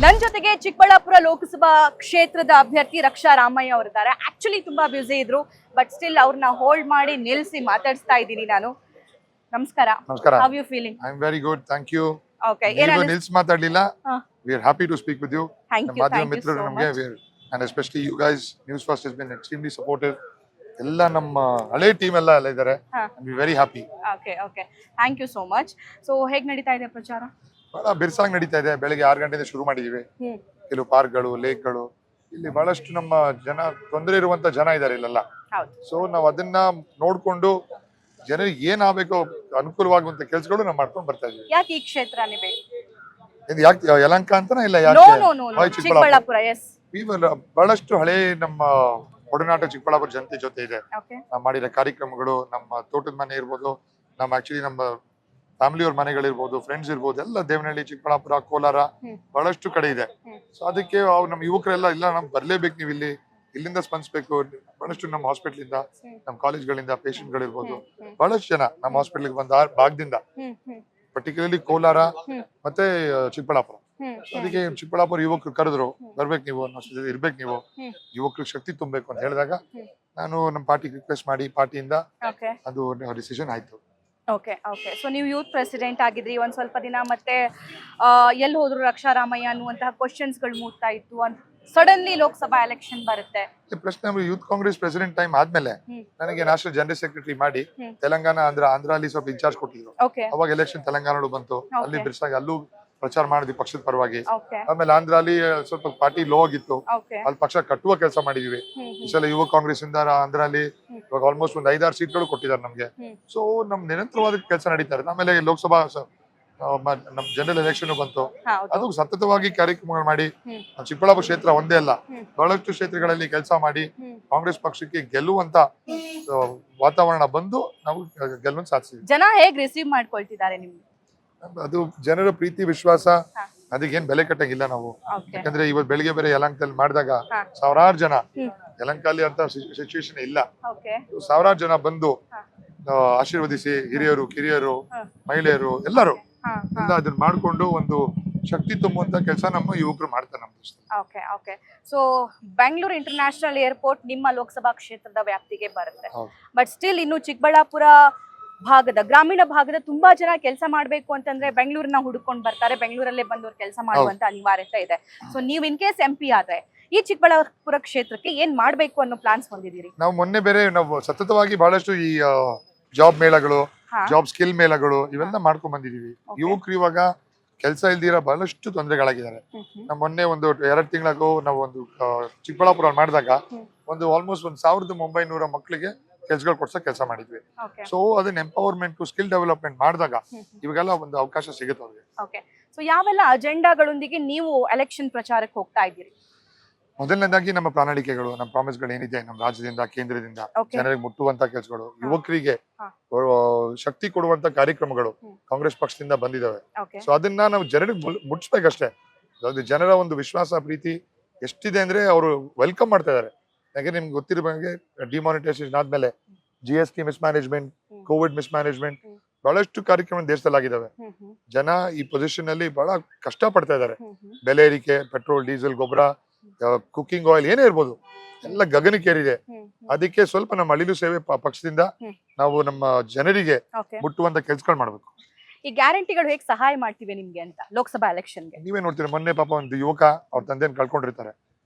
ನನ್ನ ಜೊತೆಗೆ ಚಿಕ್ಕಬಳ್ಳಾಪುರ ಲೋಕಸಭಾ ಕ್ಷೇತ್ರದ ಅಭ್ಯರ್ಥಿ ರಕ್ಷಾ ರಾಮಯ್ಯ ಅವರಿದ್ದಾರೆ. ಆಕ್ಚುಲಿ ತುಂಬಾ ಬ್ಯುಸಿ ಇದ್ರು, ಬಟ್ ಸ್ಟಿಲ್ ಅವ್ರನ್ನ ಹೋಲ್ಡ್ ಮಾಡಿ ನಿಲ್ಲಿಸಿ ಮಾತಾಡ್ಸ್ತಾ ಇದ್ದೀನಿ ನಾನು. ನಮಸ್ಕಾರ. ನಮಸ್ಕಾರ. How you feeling? I am very good, thank you. Okay, ನೀವು ನಿಲ್ಸ್ ಮಾತಾಡಲಿಲ್ಲ. We are happy to speak with you. Thank you. ಮಾಧ್ಯಮ ಮಿತ್ರರು ನಮಗೆ, and especially you guys, news first has been extremely supportive. ಎಲ್ಲ ನಮ್ಮ ಹಳೆ ಟೀಮ್ ಎಲ್ಲ ಇದ್ದಾರೆ. We very happy. Okay okay, thank you so much. So ಹೇಗೆ ನಡೀತಾ ಇದೆ ಪ್ರಚಾರ? ಬಹಳ ಬಿರ್ಸಾಗಿ ನಡೀತಾ ಇದೆ. ಬೆಳಗ್ಗೆ 6 ಗಂಟೆಯಿಂದ ಶುರು ಮಾಡಿದೀವಿ. ಕೆಲವು ಪಾರ್ಕ್ಗಳು, ಲೇಕ್ಗಳು, ಇಲ್ಲಿ ಬಹಳಷ್ಟು ನಮ್ಮ ಜನ, ತೊಂದರೆ ಇರುವಂತ ಜನ ಇದ್ದಾರೆ ಇಲ್ಲೆಲ್ಲ. ಸೊ ನಾವು ಅದನ್ನ ನೋಡ್ಕೊಂಡು ಜನರಿಗೆ ಏನಾಗಬೇಕು ಅನುಕೂಲವಾಗುವಂತ ಕೆಲಸಗಳು ನಾವು ಮಾಡ್ಕೊಂಡು ಬರ್ತಾ ಇದೀವಿ. ಯಾಕೆ ಈ ಕ್ಷೇತ್ರನೇ ಬೇಕು? ಇದು ಯಾಕೆ ಯಲಹಂಕ ಅಂತನಾ ಇಲ್ಲ ನೋ ಯಾಕೆ ನೋ ನೋ, ಚಿಕ್ಕಬಳ್ಳಾಪುರ. ಎಸ್, ಬಹಳಷ್ಟು ಹಳೆ ನಮ್ಮ ಒಡನಾಟ ಚಿಕ್ಕಬಳ್ಳಾಪುರ ಜನತೆ ಜೊತೆ ಇದೆ. ಓಕೆ, ನಾವು ಮಾಡಿರೋ ಕಾರ್ಯಕ್ರಮಗಳು, ನಮ್ಮ ತೋಟದ ಮನೆ ಇರ್ಬೋದು, ನಮ್ಮ ಆಕ್ಚುಲಿ ನಮ್ಮ ಫ್ಯಾಮಿಲಿಯವ್ರ ಮನೆಗಳಿರ್ಬೋದು, ಫ್ರೆಂಡ್ಸ್ ಇರ್ಬೋದು, ಎಲ್ಲ ದೇವನಹಳ್ಳಿ, ಚಿಕ್ಕಬಳ್ಳಾಪುರ, ಕೋಲಾರ ಬಹಳಷ್ಟು ಕಡೆ ಇದೆ. ಸೊ ಅದಕ್ಕೆ ನಮ್ಮ ಯುವಕರೆಲ್ಲ ಇಲ್ಲ, ನಮ್ಗೆ ಬರ್ಲೇಬೇಕು, ನೀವು ಇಲ್ಲಿಂದ ಸ್ಪಂದಿಸ್ಬೇಕು. ಬಹಳಷ್ಟು ನಮ್ಮ ಹಾಸ್ಪಿಟಲ್ ಇಂದ, ನಮ್ಮ ಕಾಲೇಜ್ಗಳಿಂದ ಪೇಷಂಟ್ ಗಳಿರ್ಬೋದು, ಬಹಳಷ್ಟು ಜನ ನಮ್ಮ ಹಾಸ್ಪಿಟಲ್ಗೆ ಬಂದ ಭಾಗದಿಂದ, ಪರ್ಟಿಕ್ಯುಲರ್ಲಿ ಕೋಲಾರ ಮತ್ತೆ ಚಿಕ್ಕಬಳ್ಳಾಪುರ. ಅದಕ್ಕೆ ಚಿಕ್ಕಬಳ್ಳಾಪುರ ಯುವಕರು ಕರೆದ್ರು, ಬರ್ಬೇಕು ನೀವು, ಇರ್ಬೇಕು ನೀವು, ಯುವಕರಿಗೆ ಶಕ್ತಿ ತುಂಬಬೇಕು ಅಂತ ಹೇಳಿದಾಗ ನಾನು ನಮ್ಮ ಪಾರ್ಟಿಗೆ ರಿಕ್ವೆಸ್ಟ್ ಮಾಡಿ ಪಾರ್ಟಿಯಿಂದ ಅದು ಡಿಸಿಷನ್ ಆಯ್ತು. Okay okay. ಸೊ ನೀವು ಯೂತ್ ಪ್ರೆಸಿಡೆಂಟ್ ಆಗಿದ್ರಿ ಒಂದ್ ಸ್ವಲ್ಪ ದಿನ, ಮತ್ತೆ ಎಲ್ಲಿ ಹೋದ್ರು ರಕ್ಷಾ ರಾಮಯ್ಯ ಅನ್ನುವಂತಹ ಕ್ವಶನ್ಸ್ಗಳು ಮೂಡ್ತಾ ಇತ್ತು. ಸಡನ್ಲಿ ಲೋಕಸಭಾ ಎಲೆಕ್ಷನ್ ಬರುತ್ತೆ. ಪ್ರಶ್ನೆ, ಯೂತ್ ಕಾಂಗ್ರೆಸ್ ಪ್ರೆಸಿಡೆಂಟ್ ಟೈಮ್ ಆದ್ಮೇಲೆ ನನಗೆ ನ್ಯಾಷನಲ್ ಜನರಲ್ ಸೆಕ್ರೆಟರಿ ಮಾಡಿ ತೆಲಂಗಾಣ, ಆಂಧ್ರ ಅಲ್ಲಿ ಸ್ವಲ್ಪ ಇನ್ಚಾರ್ಜ್ ಕೊಟ್ಟಿದ್ರು. ಅವಾಗ ಎಲೆಕ್ಷನ್ ತೆಲಂಗಾಣ ಬಂತು, ಅಲ್ಲಿ ಬಿರ್ಸಾಗಿ ಅಲ್ಲೂ ಪ್ರಚಾರ ಮಾಡಿದ್ವಿ ಪಕ್ಷದ ಪರವಾಗಿ. ಆಮೇಲೆ ಆಂಧ್ರ ಅಲ್ಲಿ ಸ್ವಲ್ಪ ಪಾರ್ಟಿ ಲೋ ಆಗಿತ್ತು, ಅಲ್ಲಿ ಪಕ್ಷ ಕಟ್ಟುವ ಕೆಲಸ ಮಾಡಿದೀವಿ. ಈ ಸಲ ಯುವ ಕಾಂಗ್ರೆಸ್ ಇಂದ ಆಂಧ್ರ ಅಲ್ಲಿ ಇವಾಗ ಆಲ್ಮೋಸ್ಟ್ ಒಂದು 5-6 ಸೀಟ್ಗಳು ಕೊಟ್ಟಿದ್ದಾರೆ ನಮ್ಗೆ. ಸೊ ನಮ್ ನಿರಂತರವಾದ ಕೆಲಸ ನಡೀತಾ ಇದೆ. ಆಮೇಲೆ ಲೋಕಸಭಾ ನಮ್ ಜನರಲ್ ಎಲೆಕ್ಷನ್ ಬಂತು, ಅದು ಸತತವಾಗಿ ಕಾರ್ಯಕ್ರಮಗಳು ಮಾಡಿ ಚಿಕ್ಕಬಳ್ಳಾಪುರ ಕ್ಷೇತ್ರ ಒಂದೇ ಅಲ್ಲ, ಬಹಳಷ್ಟು ಕ್ಷೇತ್ರಗಳಲ್ಲಿ ಕೆಲಸ ಮಾಡಿ ಕಾಂಗ್ರೆಸ್ ಪಕ್ಷಕ್ಕೆ ಗೆಲ್ಲುವಂತ ವಾತಾವರಣ ಬಂದು ನಾವು ಗೆಲ್ಲುವಂತ ಸಾಧಿಸಿದ್ವಿ. ಜನ ಹೇಗ್ ರಿಸೀವ್ ಮಾಡ್ಕೊಳ್ತಿದ್ದಾರೆ ನಿಮ್ಗೆ? ಅದು ಜನರ ಪ್ರೀತಿ ವಿಶ್ವಾಸ, ಅದಕ್ಕೇನ್ ಬೆಲೆ ಕಟ್ಟಂಗಿಲ್ಲ ನಾವು. ಯಾಕಂದ್ರೆ ಇವತ್ತು ಬೆಳಿಗ್ಗೆ ಬೇರೆ ಯಲಹಂಕದಲ್ಲಿ ಮಾಡಿದಾಗ ಸಾವಿರಾರು ಜನ, ಯಲಹಂಕಲ್ಲಿ ಅಂತ ಸಿಚುವೇಶನ್ ಇಲ್ಲ, ಸಾವಿರಾರು ಜನ ಬಂದು ಆಶೀರ್ವದಿಸಿ, ಹಿರಿಯರು, ಕಿರಿಯರು, ಮಹಿಳೆಯರು ಎಲ್ಲರೂ ಎಲ್ಲ ಅದನ್ನ ಮಾಡ್ಕೊಂಡು ಒಂದು ಶಕ್ತಿ ತುಂಬುವಂತ ಕೆಲಸ ನಮ್ಮ ಯುವಕರು ಮಾಡ್ತಾರೆ ನಮ್ಮ ದೇಶದಲ್ಲಿ. Okay okay. So Bengaluru international airport ನಿಮ್ಮ ಲೋಕಸಭಾ ಕ್ಷೇತ್ರದ ವ್ಯಾಪ್ತಿಗೆ ಬರುತ್ತೆ, ಬಟ್ ಸ್ಟಿಲ್ ಇನ್ನು ಚಿಕ್ಕಬಳ್ಳಾಪುರ ಭಾಗದ, ಗ್ರಾಮೀಣ ಭಾಗದ ತುಂಬಾ ಜನ ಕೆಲಸ ಮಾಡ್ಬೇಕು ಅಂತಂದ್ರೆ ಬೆಂಗಳೂರನ್ನ ಹುಡುಕೊಂಡು ಬರ್ತಾರೆ, ಬೆಂಗಳೂರಲ್ಲೇ ಬಂದವ್ರು ಕೆಲಸ ಮಾಡುವಂತ ಅನಿವಾರ್ಯತೆ ಇದೆ. ಸೊ ನೀವು ಇನ್ ಕೇಸ್ MP ಆದ್ರೆ ಈ ಚಿಕ್ಕಬಳ್ಳಾಪುರ ಕ್ಷೇತ್ರಕ್ಕೆ ಏನ್ ಮಾಡ್ಬೇಕು ಅನ್ನೋ ಪ್ಲಾನ್ಸ್ ಹೊಂದಿದ್ದೀರಿ? ನಾವು ಮೊನ್ನೆ ಬೇರೆ ನಾವು ಸತತವಾಗಿ ಬಹಳಷ್ಟು ಈ ಜಾಬ್ ಮೇಳಗಳು, ಜಾಬ್ ಸ್ಕಿಲ್ ಮೇಳಗಳು ಇವೆಲ್ಲ ಮಾಡ್ಕೊಂಡ್ ಬಂದಿದೀವಿ. ಯುವಕರು ಇವಾಗ ಕೆಲಸ ಇಲ್ದಿರೋ ಬಹಳಷ್ಟು ತೊಂದರೆಗಳಾಗಿದ್ದಾರೆ. ನಾವು ಮೊನ್ನೆ ಒಂದು 2 ತಿಂಗಳಿಗೂ ನಾವು ಒಂದು ಚಿಕ್ಕಬಳ್ಳಾಪುರ ಮಾಡಿದಾಗ ಒಂದು ಆಲ್ಮೋಸ್ಟ್ 1900 ಮಕ್ಕಳಿಗೆ ಕೆಲ್ಸಗಳು ಕೊಡ್ಸಕ್ ಕೆಲಸ ಮಾಡಿದ್ವಿ. ಸೊ ಅದನ್ನ ಎಂಪವರ್ಮೆಂಟ್, ಸ್ಕಿಲ್ ಡೆವಲಪ್ಮೆಂಟ್ ಮಾಡಿದಾಗ ಇವಾಗೆಲ್ಲ ಒಂದು ಅವಕಾಶ ಸಿಗುತ್ತೆ ಅವ್ರಿಗೆ. ಓಕೆ. ಸೊ ಯಾವೆಲ್ಲ ಅಜೆಂಡಾಗಳೊಂದಿಗೆ ನೀವು ಎಲೆಕ್ಷನ್ ಪ್ರಚಾರಕ್ಕೆ ಹೋಗ್ತಾ ಇದ್ದೀರಿ? ಮೊದಲನೇದಾಗಿ ನಮ್ಮ ಪ್ರಣಾಳಿಕೆಗಳು, ನಮ್ಮ ಪ್ರಾಮಿಸ್ಗಳು ಏನಿದೆ ನಮ್ಮ ರಾಜ್ಯದಿಂದ, ಕೇಂದ್ರದಿಂದ ಜನರಿಗೆ ಮುಟ್ಟುವಂತ ಕೆಲಸಗಳು, ಯುವಕರಿಗೆ ಶಕ್ತಿ ಕೊಡುವಂತ ಕಾರ್ಯಕ್ರಮಗಳು ಕಾಂಗ್ರೆಸ್ ಪಕ್ಷದಿಂದ ಬಂದಿದ್ದಾವೆ. ಸೊ ಅದನ್ನ ನಾವು ಜನರಿಗೆ ಮುಟ್ಸ್ಬೇಕಷ್ಟೇ. ಅದು ಜನರ ಒಂದು ವಿಶ್ವಾಸ, ಪ್ರೀತಿ ಎಷ್ಟಿದೆ ಅಂದ್ರೆ ಅವರು ವೆಲ್ಕಮ್ ಮಾಡ್ತಾ ಇದಾರೆ. ಯಾಕೆ ನಿಮ್ಗೆ ಗೊತ್ತಿರೋಂಗೆ ಡಿಮಾನಿಟೈಸೇಷನ್ ಆದ್ಮೇಲೆ GST ಮಿಸ್ಮ್ಯಾನೇಜ್ಮೆಂಟ್, ಕೋವಿಡ್ ಮಿಸ್ಮ್ಯಾನೇಜ್ಮೆಂಟ್, ಬಹಳಷ್ಟು ಕಾರ್ಯಕ್ರಮ ದೇಶದಲ್ಲಿ ಆಗಿದಾವೆ. ಜನ ಈ ಪೊಸಿಷನ್ ಅಲ್ಲಿ ಬಹಳ ಕಷ್ಟ ಪಡ್ತಾ ಇದಾರೆ. ಬೆಲೆ ಏರಿಕೆ, ಪೆಟ್ರೋಲ್, ಡೀಸೆಲ್, ಗೊಬ್ಬರ, ಕುಕಿಂಗ್ ಆಯಿಲ್ ಏನೇ ಇರ್ಬೋದು, ಎಲ್ಲ ಗಗನಕ್ಕೇರಿದೆ. ಅದಕ್ಕೆ ಸ್ವಲ್ಪ ನಮ್ಮ ಅಳಿಲು ಸೇವೆ ಪಕ್ಷದಿಂದ ನಾವು ನಮ್ಮ ಜನರಿಗೆ ಮುಟ್ಟುವಂತ ಕೆಲ್ಸಗಳು ಮಾಡ್ಬೇಕು. ಈ ಗ್ಯಾರಂಟಿಗಳು ಹೇಗೆ ಸಹಾಯ ಮಾಡ್ತಿವೆ ನಿಮ್ಗೆ ಅಂತ ಲೋಕಸಭಾ ಎಲೆಕ್ಷನ್ಗೆ? ನೀವೇ ನೋಡ್ತೀರಾ, ಮೊನ್ನೆ ಪಾಪ ಒಂದು ಯುವಕ ಅವ್ರ ತಂದೆಯನ್ನು ಕಳ್ಕೊಂಡಿರ್ತಾರೆ.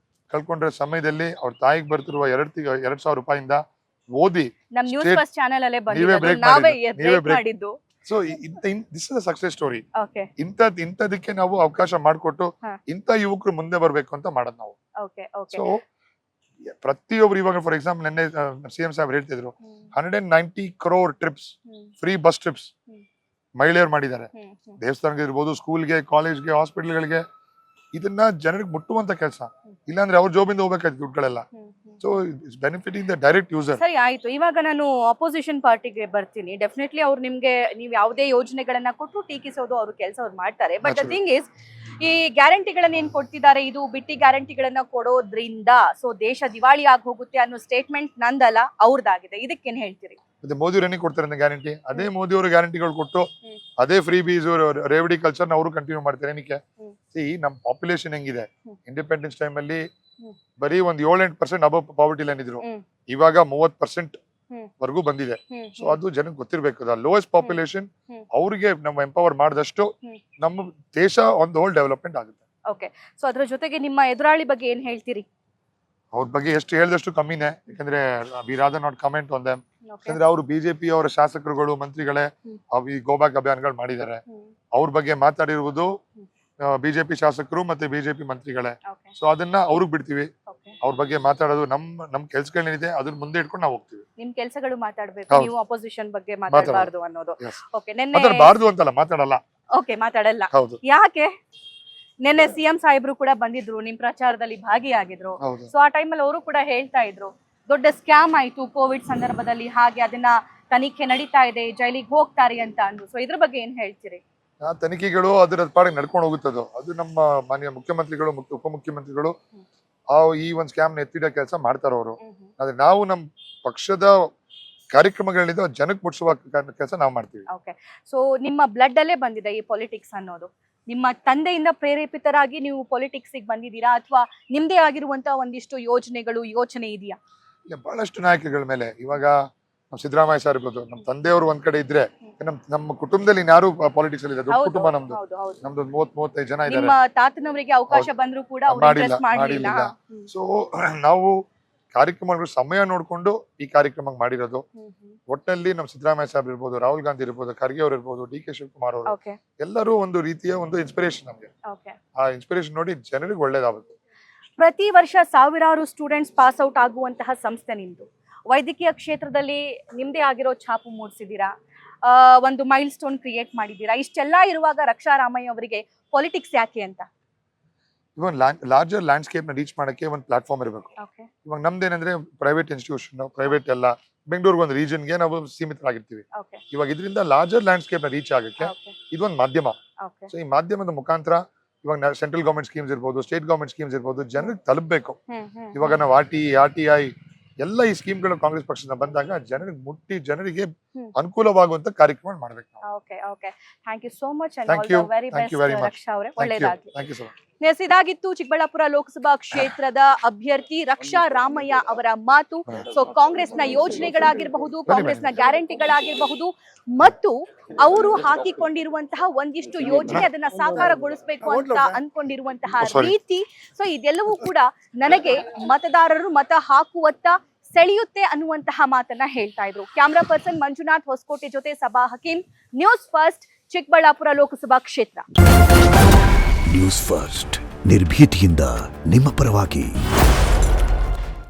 ಕಳ್ಕೊಂಡಿರೋ ಸಮಯದಲ್ಲಿ ಅವ್ರ ತಾಯಿಗೆ ಬರ್ತಿರುವ 2,000 ರೂಪಾಯಿಂದ ಓದಿ ನೀವೇ ಬ್ರೇಕ್ ಮಾಡಿದ್ದು. So this is a success story. ಇಂಥದಕ್ಕೆ ನಾವು ಅವಕಾಶ ಮಾಡಿಕೊಟ್ಟು ಇಂಥ ಯುವಕರು ಮುಂದೆ ಬರ್ಬೇಕು ಅಂತ ಮಾಡೋದು ನಾವು. ಸೊ ಪ್ರತಿಯೊಬ್ರು ಇವಾಗ ಫಾರ್ ಎಕ್ಸಾಂಪಲ್ ನಿನ್ನೆ CM ಸಾಹೇಬ್ ಹೇಳ್ತಿದ್ರು 190 crore trips, free bus trips ಮಹಿಳೆಯರು ಮಾಡಿದ್ದಾರೆ. ದೇವಸ್ಥಾನಕ್ಕೆ ಇರ್ಬೋದು, ಸ್ಕೂಲ್ಗೆ, ಕಾಲೇಜ್ಗೆ, ಹಾಸ್ಪಿಟಲ್ಗಳಿಗೆ. ಇದನ್ನ ಜನರಿಗೆ ಮುಟ್ಟುವಂತ ಕೆಲಸ. ಇಲ್ಲಾಂದ್ರೆ ಅವ್ರ ಜೋಬಿಂದ ಹೋಗ್ಬೇಕಾಯ್ತು ದುಡ್ಡುಗಳೆಲ್ಲ. So it's benefiting the direct user. ಸರಿ ಆಯ್ತು, ಇವಾಗ ನಾನು ಅಪೋಸಿಷನ್ ಪಾರ್ಟಿಗೆ ಬರ್ತೀನಿ. ಡೆಫಿನೆಟ್ಲಿ ಅವ್ರು ನಿಮ್ಗೆ ನೀವು ಯಾವುದೇ ಯೋಜನೆಗಳನ್ನ ಕೊಟ್ಟು ಟೀಕಿಸೋದು ಅವ್ರ ಕೆಲಸ ಅವ್ರು ಮಾಡ್ತಾರೆ. ಬಟ್ ದ ಥಿಂಗ್ ಇಸ್, ಈ ಗ್ಯಾರಂಟಿಗಳನ್ನ ಏನ್ ಕೊಡ್ತಿದ್ದಾರೆ, ಇದು ಬಿಟ್ಟಿ ಗ್ಯಾರಂಟಿಗಳನ್ನ ಕೊಡೋದ್ರಿಂದ ಸೊ ದೇಶ ದಿವಾಳಿ ಆಗಿ ಹೋಗುತ್ತೆ ಅನ್ನೋ ಸ್ಟೇಟ್ಮೆಂಟ್ ನಂದಲ್ಲ, ಅವ್ರದ್ದಾಗಿದೆ. ಇದಕ್ಕೇನ್ ಹೇಳ್ತೀರಿ? ಮೋದಿ ಅವರೇ ಕೊಡ್ತಾರೆ ಗ್ಯಾರಂಟಿ. ಅದೇ ಮೋದಿ ಅವರು ಗ್ಯಾರಂಟಿಗಳು ಕೊಟ್ಟು ಅದೇ ಫ್ರೀ ಬೀಸ್ ರೇವಡಿ ಕಲ್ಚರ್ ಅವರು ಕಂಟಿನ್ಯೂ ಮಾಡ್ತಾರೆ. ಏನಕ್ಕೆ ನಮ್ ಪಾಪ್ಯುಲೇಷನ್ ಹೆಂಗಿದೆ, ಹ್ಮ್. ಇಂಡಿಪೆಂಡೆನ್ಸ್ ಟೈಮ್ ಅಲ್ಲಿ ಹ್ಮ್. ಬರೀ ಒಂದ್ 7-8% ಅಬವ್ ಪಾವರ್ಟಿ ಲೈನ್ ಇದ್ರು, ಹ್ಮ್. ಇವಾಗ 30% ಹ್ಮ್. ವರ್ಗೂ ಬಂದಿದೆ. ಹ್ಮ್. ಸೊ ಅದು ಜನಕ್ಕೆ ಗೊತ್ತಿರ್ಬೇಕು, ಲೋಯೆಸ್ಟ್ ಪಾಪ್ಯುಲೇಷನ್ ಹ್ಮ್. ಅವ್ರಿಗೆ ನಮ್ಮ ಎಂಪವರ್ ಮಾಡಿದಷ್ಟು ಹ್ಮ್. ನಮ್ಮ ದೇಶ ಒಂದು ಹೋಲ್ ಡೆವಲಪ್ಮೆಂಟ್ ಆಗುತ್ತೆ. ಓಕೆ, ಸೊ ಅದ್ರ ಜೊತೆಗೆ ನಿಮ್ಮ ಎದುರಾಳಿ ಬಗ್ಗೆ ಏನ್ ಹೇಳ್ತೀರಿ? ಅವ್ರ ಬಗ್ಗೆ ಎಷ್ಟು ಹೇಳಿದಷ್ಟು ಕಮ್ಮಿನೇ, ಯಾಕಂದ್ರೆ we rather not comment on them. Okay. ಯಾಕಂದ್ರೆ ಅವರು ಬಿಜೆಪಿ ಅವರ ಶಾಸಕರುಗಳು ಮಂತ್ರಿಗಳೇ ಹ್ಮ್. ಈ ಗೋಬ್ಯಾಕ್ ಅಭಿಯಾನಗಳು ಮಾಡಿದ್ದಾರೆ. ಹ್ಮ್. ಅವ್ರ ಬಗ್ಗೆ ಮಾತಾಡಿರುವುದು ಹ್ಮ್. ಬಿಜೆಪಿ ಶಾಸಕರು ಮತ್ತೆ ಬಿಜೆಪಿ ಮಂತ್ರಿಗಳೇ. Okay. ಸೊ ಅದನ್ನ ಅವ್ರಿಗೆ ಬಿಡ್ತೀವಿ. Okay. ಅವ್ರ ಬಗ್ಗೆ ಮಾತಾಡೋದು ನಮ್ ಕೆಲ್ಸಗಳೇನಿದೆ ಅದನ್ನ ಮುಂದೆ ಇಟ್ಕೊಂಡು ನಾವು ಹೋಗ್ತೀವಿ. ನಿಮ್ ಕೆಲಸಗಳು ಮಾತಾಡ್ಬೇಕು, ಹೌದು. ನೀವು ಅಪೋಸಿಷನ್ ಬಗ್ಗೆ ಮಾತಾಡಬಾರ್ದು ಅನ್ನೋದು. Yes. ಓಕೆ, ನೆನ್ನೆ ಮಾತಾಡಬಾರ್ದು ಅಂತಲ್ಲ, ಮಾತಾಡಲ್ಲ. ಓಕೆ, ಮಾತಾಡಲ್ಲ. ಹೌದು ಯಾಕೆ? ನೆನ್ನೆ ಸಿಎಂ ಸಾಹೇಬ್ರು ಕೂಡ ಬಂದಿದ್ರು, ನಿಮ್ ಪ್ರಚಾರದಲ್ಲಿ ಭಾಗಿಯಾಗಿದ್ರು. ಹೌದು. ಸೊ ಆ ಟೈಮಲ್ಲಿ ಅವರು ಕೂಡ ಹೇಳ್ತಾ ಇದ್ರು, ದೊಡ್ಡ ಸ್ಕ್ಯಾಮ್ ಆಯ್ತು ಕೋವಿಡ್ ಸಂದರ್ಭದಲ್ಲಿ, ಹಾಗೆ ಅದನ್ನ ತನಿಖೆ ನಡೀತಾ ಇದೆ, ಜೈಲಿಗೆ ಹೋಗ್ತಾರೆ ಅಂತ ಅಂದ್ರು. ಸೊ ಇದ್ರ ಬಗ್ಗೆ ಏನ್ ಹೇಳ್ತೀರಿ? ಆ ತನಿಖೆಗಳು ಅದರ ಪಾಡಿಗೆ ನಡ್ಕೊಂಡು ಹೋಗುತ್ತದು. ಅದು ನಮ್ಮ ಮಾನ್ಯ ಮುಖ್ಯಮಂತ್ರಿಗಳು ಮತ್ತು ಉಪಮುಖ್ಯಮಂತ್ರಿಗಳು ಈ ಒಂದು ಸ್ಕ್ಯಾಮ್ ಎತ್ತಿಡೋ ಕೆಲಸ ಮಾಡ್ತಾರ ಅವರು. ಆದ್ರೆ ನಾವು ನಮ್ಮ ಪಕ್ಷದ ಕಾರ್ಯಕ್ರಮಗಳಿಂದ ಜನಕ್ಕೆ ಮುಟ್ಟಿಸುವ ಕೆಲಸ ನಾವು ಮಾಡ್ತೀವಿ. ಓಕೆ, ಸೊ ನಿಮ್ಮ ಬ್ಲಡ್ ಅಲ್ಲೇ ಬಂದಿದೆ ಈ ಪೊಲಿಟಿಕ್ಸ್ ಅನ್ನೋದು. ನಿಮ್ಮ ತಂದೆಯಿಂದ ಪ್ರೇರೇಪಿತರಾಗಿ ನೀವು ಪೊಲಿಟಿಕ್ಸ್ ಬಂದಿದ್ದೀರಾ, ಅಥವಾ ನಿಮ್ದೇ ಆಗಿರುವಂತ ಒಂದಿಷ್ಟು ಯೋಜನೆಗಳು ಯೋಚನೆ ಇದೆಯಾ? ಇಲ್ಲ, ಬಹಳಷ್ಟು ನಾಯಕರುಗಳ ಮೇಲೆ. ಇವಾಗ ನಮ್ಮ ಸಿದ್ದರಾಮಯ್ಯ ಸರ್ ಇರ್ಬೋದು, ನಮ್ಮ ತಂದೆಯವರು ಒಂದ್ ಕಡೆ ಇದ್ರೆ, ನಮ್ಮ ಕುಟುಂಬದಲ್ಲಿ ಯಾರು ಪಾಲಿಟಿಕ್ಸ್ ಅಲ್ಲಿ ದೊಡ್ಡ ಕುಟುಂಬ ನಮ್ದು. ನಮ್ದು 30-35 ಜನ ಇದ್ದಾರೆ. ನಿಮ್ಮ ತಾತನವರಿಗೆ ಅವಕಾಶ ಬಂದ್ರು ಕೂಡ ಅವ್ರು interest ಮಾಡ್ಲಿಲ್ಲ. ಸೊ ನಾವು ಕಾರ್ಯಕ್ರಮಗಳು ಸಮಯ ನೋಡ್ಕೊಂಡು ಈ ಕಾರ್ಯಕ್ರಮ ಮಾಡಿರೋದು. ಒಟ್ಟಿನಲ್ಲಿ ನಮ್ಮ ಸಿದ್ದರಾಮಯ್ಯ ಸಾಹೇಬ್ ಇರ್ಬೋದು, ರಾಹುಲ್ ಗಾಂಧಿ ಇರ್ಬೋದು, ಖರ್ಗೆ ಅವ್ರು ಇರ್ಬೋದು, ಡಿ.ಕೆ. ಶಿವಕುಮಾರ್ ಅವರು, ಎಲ್ಲರೂ ಒಂದು ರೀತಿಯ ಒಂದು ಇನ್ಸ್ಪಿರೇಷನ್ ನಮ್ಗೆ. ಆ ಇನ್ಸ್ಪಿರೇಷನ್ ನೋಡಿ ಜನರಿಗೆ ಒಳ್ಳೇದಾಗುತ್ತೆ. ಪ್ರತಿ ವರ್ಷ ಸಾವಿರಾರು ಸ್ಟೂಡೆಂಟ್ಸ್ ಪಾಸ್ ಔಟ್ ಆಗುವಂತಹ ಸಂಸ್ಥೆ ನಿಮ್ದು. ವೈದ್ಯಕೀಯ ಕ್ಷೇತ್ರದಲ್ಲಿ ನಿಮ್ದೇ ಆಗಿರೋ ಛಾಪು ಮೂಡಿಸಿದ್ದೀರಾ, ಒಂದು ಮೈಲ್ ಸ್ಟೋನ್ ಕ್ರಿಯೇಟ್ ಮಾಡಿದ್ದೀರಾ. ಇಷ್ಟೆಲ್ಲ ಇರುವಾಗ ರಕ್ಷಾ ರಾಮಯ್ಯ ಅವರಿಗೆ ಪೊಲಿಟಿಕ್ಸ್ ಯಾಕೆ ಅಂತ? ಇವಾಗ ಲಾರ್ಜರ್ ಲ್ಯಾಂಡ್ಸ್ಕೇಪ್ ನ ರೀಚ್ ಮಾಡಕ್ಕೆ ಒಂದು ಪ್ಲಾಟ್ಫಾರ್ಮ್ ಇರಬೇಕು. ಇವಾಗ ನಮ್ದೇನಂದ್ರೆ ಪ್ರೈವೇಟ್ ಇನ್ಸ್ಟಿಟ್ಯೂಷನ್, ಪ್ರೈವೇಟ್ ಎಲ್ಲ ಬೆಂಗಳೂರಿಗೆ ಒಂದು ರೀಜನ್ಗೆ ನಾವು ಸೀಮಿತರಾಗಿರ್ತೀವಿ. ಇವಾಗ ಇದರಿಂದ ಲಾರ್ಜರ್ ಲ್ಯಾಂಡ್ಸ್ಕೇಪ್ ನ ರೀಚ್ ಆಗಕ್ಕೆ ಇದೊಂದು ಮಾಧ್ಯಮ. ಸೊ ಈ ಮಾಧ್ಯಮದ ಮುಖಾಂತರ ಇವಾಗ ಸೆಂಟ್ರಲ್ ಗವರ್ಮೆಂಟ್ ಸ್ಕೀಮ್ಸ್ ಇರ್ಬೋದು, ಸ್ಟೇಟ್ ಗವರ್ಮೆಂಟ್ ಸ್ಕೀಮ್ಸ್ ಇರ್ಬೋದು, ಜನರಿಗೆ ತಲುಪಬೇಕು. ಇವಾಗ ನಾವು RTI ಎಲ್ಲ ಈ ಸ್ಕೀಮ್ಗಳು ಕಾಂಗ್ರೆಸ್ ಪಕ್ಷದಿಂದ ಬಂದಾಗ ಜನರಿಗೆ ಮುಟ್ಟಿ ಜನರಿಗೆ ಅನುಕೂಲವಾಗುವಂತ ಕಾರ್ಯಕ್ರಮ ಮಾಡ್ಬೇಕು. Thank you so much. ಇದಾಗಿತ್ತು ಚಿಕ್ಕಬಳ್ಳಾಪುರ ಲೋಕಸಭಾ ಕ್ಷೇತ್ರದ ಅಭ್ಯರ್ಥಿ ರಕ್ಷಾ ರಾಮಯ್ಯ ಅವರ ಮಾತು. ಸೊ ಕಾಂಗ್ರೆಸ್ನ ಯೋಜನೆಗಳಾಗಿರಬಹುದು, ಕಾಂಗ್ರೆಸ್ನ ಗ್ಯಾರಂಟಿಗಳಾಗಿರಬಹುದು, ಮತ್ತು ಅವರು ಹಾಕಿಕೊಂಡಿರುವಂತಹ ಒಂದಿಷ್ಟು ಯೋಜನೆ ಅದನ್ನ ಸಾಕಾರಗೊಳಿಸಬೇಕು ಅಂತ ಅನ್ಕೊಂಡಿರುವಂತಹ ರೀತಿ, ಸೊ ಇದೆಲ್ಲವೂ ಕೂಡ ನನಗೆ ಮತದಾರರು ಮತ ಹಾಕುವತ್ತ ಸೆಳೆಯುತ್ತೆ ಅನ್ನುವಂತಹ ಮಾತನ್ನ ಹೇಳ್ತಾ ಇದ್ರು. ಕ್ಯಾಮ್ರಾ ಪರ್ಸನ್ ಮಂಜುನಾಥ್ ಹೊಸಕೋಟೆ ಜೊತೆ ಸಬಾ ಹಕೀಂ, ನ್ಯೂಸ್ ಫಸ್ಟ್, ಚಿಕ್ಕಬಳ್ಳಾಪುರ ಲೋಕಸಭಾ ಕ್ಷೇತ್ರ. ನ್ಯೂಸ್ ಫಸ್ಟ್, ನಿರ್ಭೀತಿಯಿಂದ ನಿಮ್ಮ ಪರವಾಗಿ.